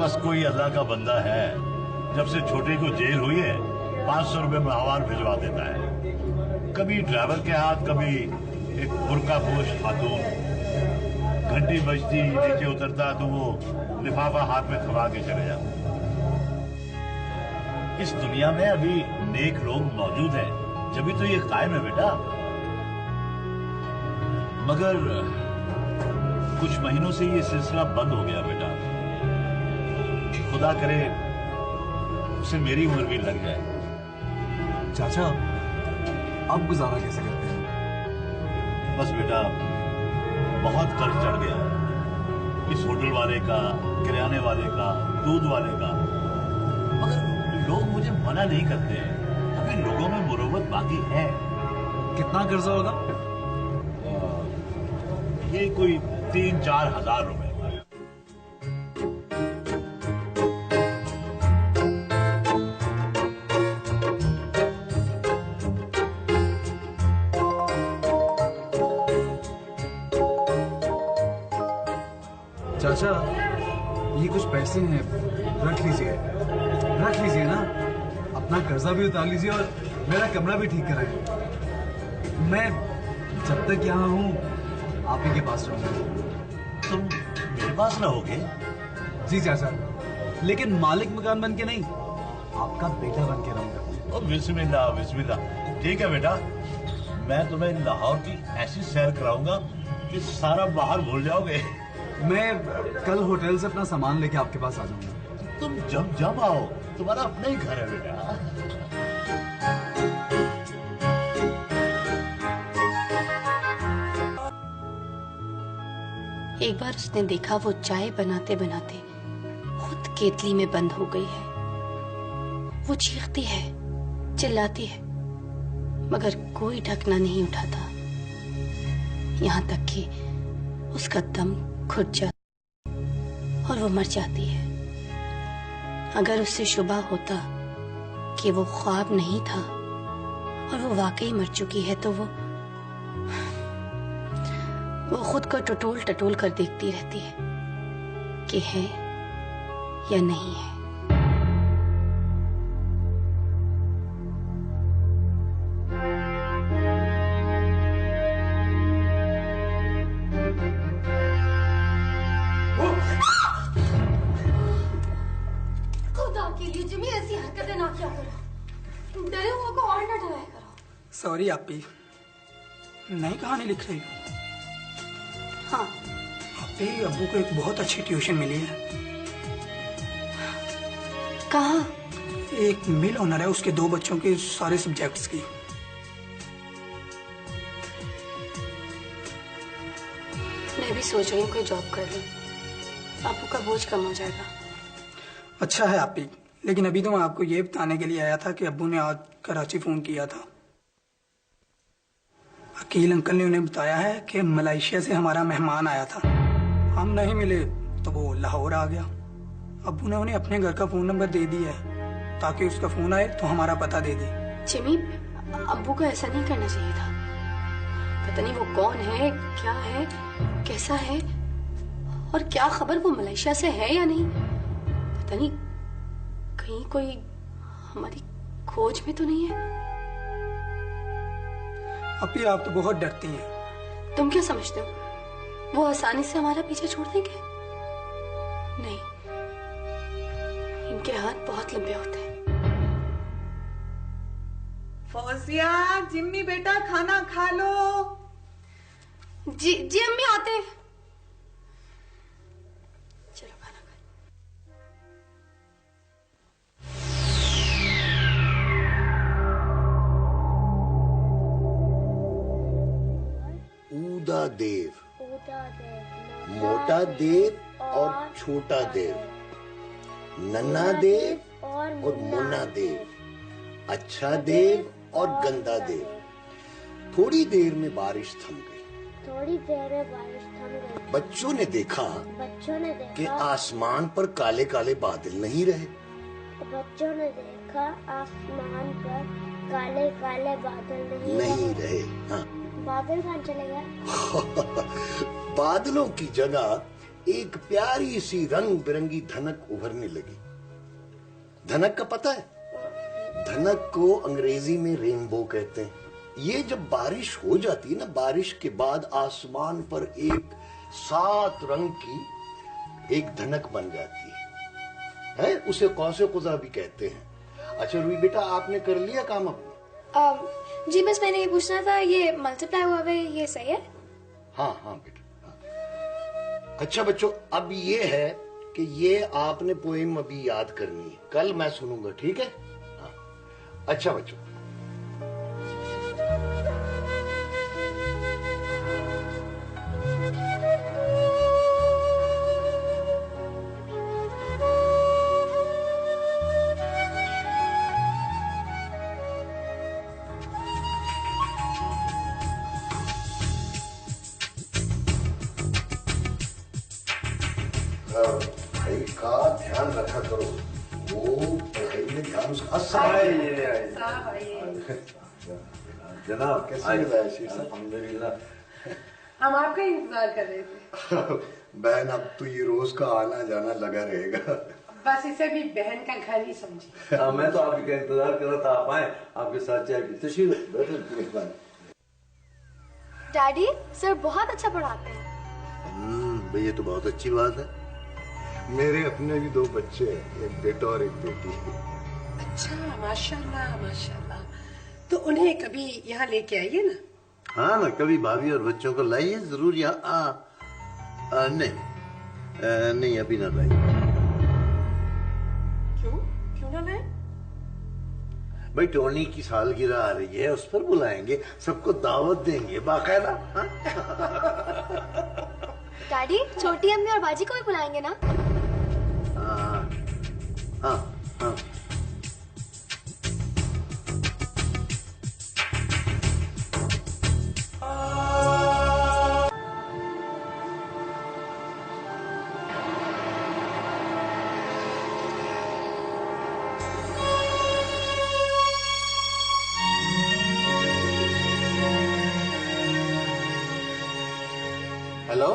बस कोई अल्लाह का बंदा है, जब से छोटे को जेल हुई है 500 रुपए माहवार भिजवा देता है। कभी ड्राइवर के हाथ, कभी एक बुर्का पोश खातून। घंटी बजती, नीचे उतरता तो वो लिफाफा हाथ में थमा के चले जाता। इस दुनिया में अभी नेक लोग मौजूद हैं, जब तो ये कायम है बेटा। मगर कुछ महीनों से ये सिलसिला बंद हो गया बेटा। खुदा करे उसे मेरी उम्र भी लग जाए। चाचा, अब गुजारा कैसे करते हैं? बस बेटा, बहुत कर्ज चढ़ गया है। इस होटल वाले का, किराने वाले का, दूध वाले का। मगर लोग मुझे मना नहीं करते। अभी लोगों में मुरव्वत बाकी है। कितना कर्जा होगा? ये कोई 3-4 हजार रुपए। चाचा, ये कुछ पैसे हैं, रख लीजिए ना। अपना कर्जा भी उतार लीजिए और मेरा कमरा भी ठीक कराइए। मैं जब तक यहाँ हूँ आप ही के पास रहूंगा। तुम मेरे पास रहोगे? जी चाचा, लेकिन मालिक मकान बन के नहीं, आपका बेटा बन के रहूंगा। ओ बिस्मिल्लाह बिस्मिल्लाह। ठीक है बेटा, मैं तुम्हें लाहौर की ऐसी सैर कराऊंगा कि सारा बाहर भूल जाओगे। मैं कल होटल से अपना सामान लेके आपके पास आ जाऊंगा। तुम जब आओ, तुम्हारा अपना ही घर है बेटा। एक बार उसने देखा वो चाय बनाते बनाते खुद केतली में बंद हो गई है। वो चीखती है, चिल्लाती है, मगर कोई ढकना नहीं उठाता। यहाँ तक कि उसका दम घुट जाता और वो मर जाती है। अगर उससे शुबा होता कि वो ख्वाब नहीं था और वो वाकई मर चुकी है, तो वो खुद को टटोल टटोल कर देखती रहती है कि है या नहीं है। खुदा के लिए जिमी ऐसी हरकतें ना किया करो। डरे हुए को और ना डराया करो। सॉरी आपी, नई कहानी लिख रही हूँ। हाँ। आपी, अब्बू को एक बहुत अच्छी ट्यूशन मिली है। कहाँ? एक मिल ओनर है, उसके 2 बच्चों के सारे सब्जेक्ट्स की। मैं भी सोच रही हूँ कोई जॉब कर लूं, आपू का बोझ कम हो जाएगा। अच्छा है आपी, लेकिन अभी तो मैं आपको ये बताने के लिए आया था कि अब्बू ने आज कराची फोन किया था। अकील अंकल ने उन्हें बताया है कि मलेशिया से हमारा मेहमान आया था। हम नहीं मिले तो वो लाहौर आ गया। अब्बू ने उन्हें अपने घर का फोन नंबर दे दिया है ताकि उसका फोन आए तो हमारा पता दे दे। जिमी, अब्बू को ऐसा नहीं करना चाहिए था। पता नहीं वो कौन है, क्या है, कैसा है, और क्या खबर वो मलेशिया से है या नहीं। पता नहीं कहीं कोई हमारी खोज में तो नहीं है। अभी आप तो बहुत डरती हैं। तुम क्या समझते हो वो आसानी से हमारा पीछा छोड़ देंगे? नहीं, इनके हाथ बहुत लंबे होते हैं। फौजिया, जिम्मी बेटा खाना खा लो। जी अम्मी आते हैं। चलो खाना खा। ऊदा देव, मोटा देव और छोटा देव, नन्ना देव और मुन्ना देव, अच्छा देव और गंदा देव। थोड़ी देर में बारिश थम गई। बच्चों ने देखा कि आसमान पर काले काले बादल नहीं रहे। काले काले बादल नहीं रहे। हाँ, बादल कहाँ चले गए? बादलों की जगह एक प्यारी सी रंग बिरंगी धनक उभरने लगी। धनक का पता है? धनक को अंग्रेजी में रेनबो कहते हैं। ये जब बारिश हो जाती है ना, बारिश के बाद आसमान पर एक 7 रंग की एक धनक बन जाती है, उसे कौसे कुजा भी कहते हैं। अच्छा रूही बेटा, आपने कर लिया काम अपना? जी बस मैंने ये पूछना था, ये मल्टीप्लाई हुआ है ये सही है? हाँ हाँ बेटा हाँ। अच्छा बच्चों, अब ये है कि ये आपने पोएम अभी याद करनी है, कल मैं सुनूंगा, ठीक है? हाँ। अच्छा बच्चों, पढ़ाई का ध्यान रखा करो, वो पढ़ाई में ध्यान उसका। जनाब कैसे मिला शीर साहब? अल्हम्दुलिल्लाह, हम आपका इंतजार कर रहे थे। बहन अब तो ये रोज का आना जाना लगा रहेगा। बस इसे भी बहन का घर ही समझिए। मैं तो आपका इंतजार कर रहा था, आप आए, आपके साथ चाय पी। तशरीफ बैठो। डैडी सर बहुत अच्छा पढ़ाते हैं। भाई ये तो बहुत अच्छी बात है। मेरे अपने भी 2 बच्चे हैं, एक बेटा और एक बेटी। अच्छा, माशाल्लाह माशाल्लाह। तो उन्हें कभी यहाँ लेके आइए ना। हाँ ना, कभी भाभी और बच्चों को लाइए जरूर यहाँ। नहीं अभी ना लाइए। क्यों ना लाए? भाई टोनी की सालगिरह आ रही है, उस पर बुलाएंगे, सबको दावत देंगे बाकायदा। डैडी छोटी अम्मी और बाजी को भी बुलाएंगे ना? हाँ हाँ। हेलो,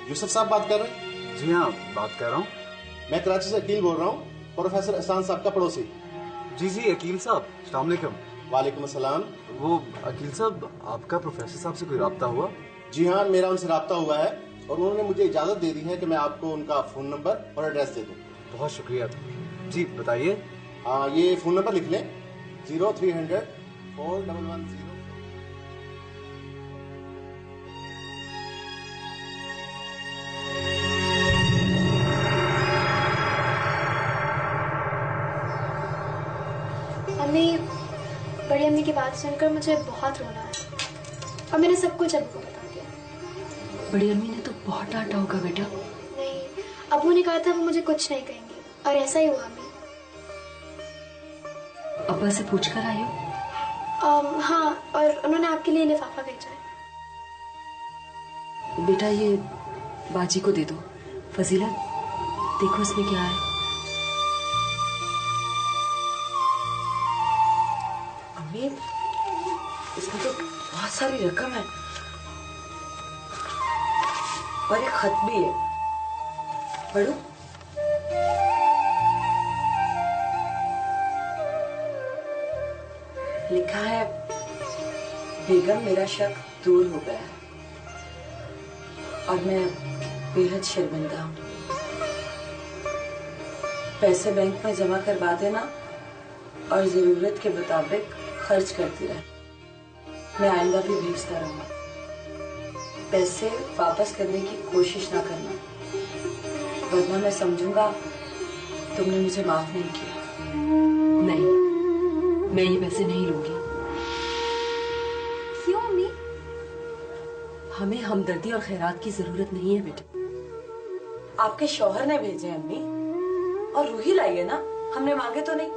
यूसुफ साहब बात कर रहे हैं? जी हाँ, बात कर रहा हूँ। मैं कराची से अकील बोल रहा हूँ, प्रोफेसर एहसान साहब का पड़ोसी। जी जी अकील साहब, अस्सलाम वालेकुम। वालेकुम अस्सलाम। वो अकील साहब, आपका प्रोफेसर साहब से कोई राब्ता हुआ? जी हाँ, मेरा उनसे राब्ता हुआ है और उन्होंने मुझे इजाजत दे दी है कि मैं आपको उनका फोन नंबर और एड्रेस दे दूँ। बहुत शुक्रिया जी, बताइए। हाँ, ये फोन नंबर लिख लें, 0300 4110। अम्मी, बड़ी अम्मी की बात सुनकर मुझे बहुत रोना है और मैंने सब कुछ अब्बू को बता दिया। बड़ी अम्मी ने तो बहुत डांटा होगा बेटा। नहीं, अब्बू ने कहा था वो मुझे कुछ नहीं कहेंगे और ऐसा ही हुआ अम्मी। अब्बा से पूछ कर आई हो? हाँ, और उन्होंने आपके लिए लिफाफा भेजा है। बेटा ये बाजी को दे दो। फजीलत, देखो इसमें क्या है। इसमें तो बहुत सारी रकम है और एक खत भी है। पढ़ो। लिखा है, बेगम मेरा शक दूर हो गया है और मैं बेहद शर्मिंदा हूँ। पैसे बैंक में जमा करवा देना और जरूरत के मुताबिक खर्च करती रहे। मैं आइंदा भी भेजता रहूंगा। पैसे वापस करने की कोशिश ना करना, वरना मैं समझूंगा तुमने मुझे माफ नहीं किया। नहीं, मैं ये पैसे नहीं लूंगी। क्यों अम्मी? हमें हमदर्दी और खैरात की जरूरत नहीं है बेटा। आपके शौहर ने भेजे अम्मी, और रूही लाई है ना, हमने मांगे तो नहीं।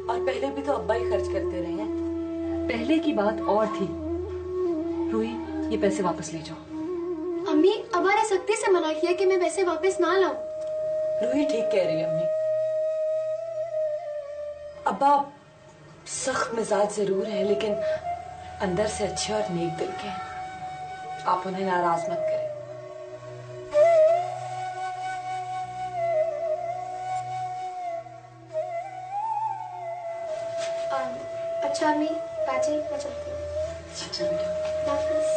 और पहले भी तो अब्बा ही खर्च करते रहे हैं। पहले की बात और थी। रूही, ये पैसे वापस ले जाओ। अम्मी, अब्बा ने सख्ती से मना किया कि मैं पैसे वापस ना लाऊं। रूही ठीक कह रही है अम्मी। अब्बा सख्त मिजाज जरूर है, लेकिन अंदर से अच्छे और नेक दिल के हैं। आप उन्हें नाराज मत करें। अच्छा अम्मी, बाजी मैं चलती हूँ। अच्छा बेटा। वापस।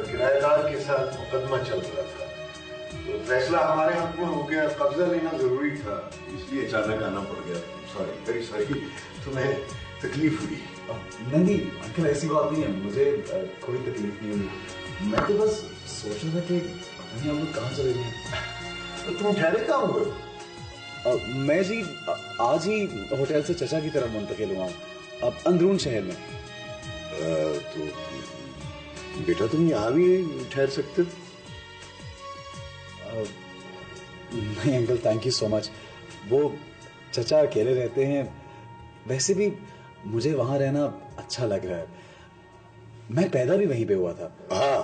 किराएदार के साथ मुकदमा चल रहा था, तो फैसला हमारे हाथ में हो गया। कब्जा लेना जरूरी था, इसलिए अचानक आना पड़ गया। सॉरी, वेरी सॉरी, तुम्हें तकलीफ हुई? नहीं अंकल, ऐसी बात नहीं है, मुझे कोई तकलीफ नहीं हुई। मैं तो बस सोच रहा था कि पता नहीं हम लोग कहाँ चले गए। तो तुम ठहरे कहाँ हुए हो? मैं जी आज ही होटल से चचा की तरफ मुंतकिल हुआ हूँ, अब अंदरून शहर में। तो बेटा तुम यहाँ भी ठहर सकते थे। नहीं uncle, thank you so much. वो चचा अकेले रहते हैं, वैसे भी मुझे वहां रहना अच्छा लग रहा है। मैं पैदा भी वहीं पे हुआ था। हाँ,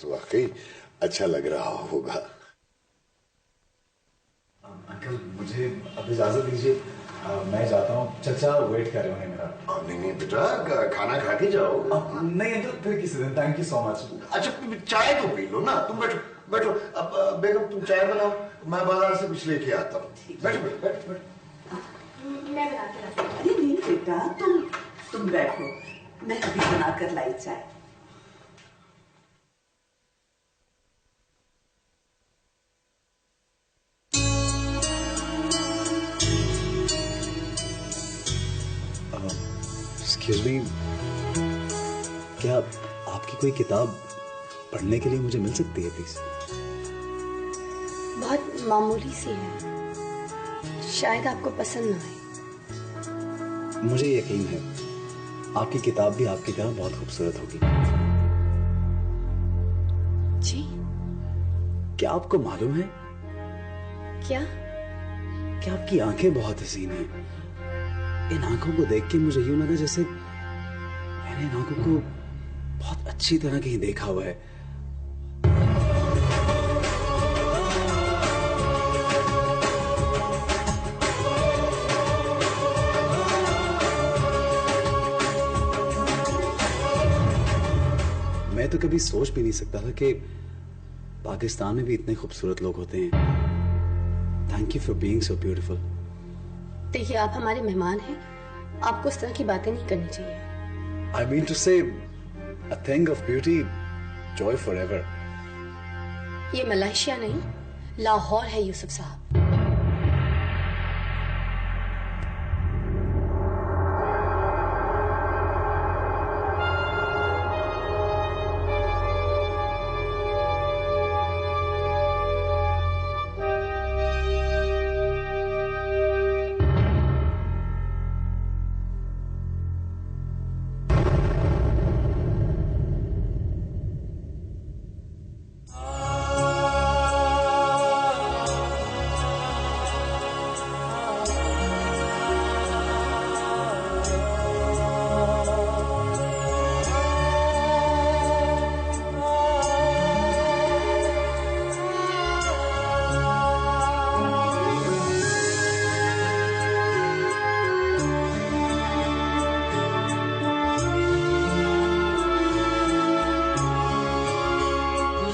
तो वाकई अच्छा लग रहा होगा। अंकल मुझे अब इजाजत दीजिए, मैं जाता हूँ, चचा वेट कर रहे होंगे मेरा। नहीं नहीं बेटा, खाना खा के जाओ। नहीं अंकल, फिर किसी दिन। Thank you so much. अच्छा चाय तो पी लो ना, तुम बैठो बैठो। अब बेगम तुम चाय बनाओ, मैं बाजार से कुछ लेके आता हूँ। बैठो बैठो बैठो। मैं बना के लाती हूँ। अरे नहीं बेटा, तुम बैठो, मैं अभी बना कर लाई चाय। एक्सक्यूज मी, क्या आपकी कोई किताब पढ़ने के लिए मुझे मिल सकती है प्लीज? बहुत मामूली सी है, शायद आपको पसंद ना आए। मुझे यकीन है आपकी किताब भी आपकी तरह बहुत खूबसूरत होगी। जी? क्या आपको मालूम है क्या? कि आपकी आंखें बहुत हसीन हैं। इन आंखों को देख के मुझे यूं लगा जैसे मैंने इन आंखों को बहुत अच्छी तरह कहीं देखा हुआ है। मैं तो कभी सोच भी नहीं सकता था कि पाकिस्तान में भी इतने खूबसूरत लोग होते हैं। Thank you for being so beautiful. देखिए, आप हमारे मेहमान हैं, आपको इस तरह की बातें नहीं करनी चाहिए। I mean to say, a thing of beauty, joy forever. ये मलेशिया नहीं, लाहौर है यूसुफ साहब।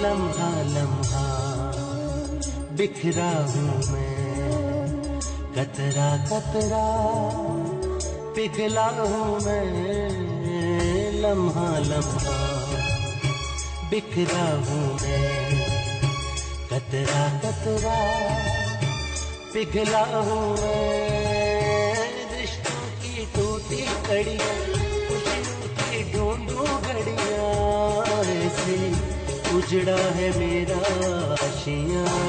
लम्हा लम्हा बिखरा हूँ मैं, कतरा कतरा पिघला हूँ मैं। लम्हा लम्हा बिखरा हूँ मैं, कतरा कतरा पिघला हूँ मैं, रिश्तों की टूटी कड़ियाँ, खुशियों की ढूंढूं घड़ियाँ, ऐसे उजड़ा है मेरा आशियाँ।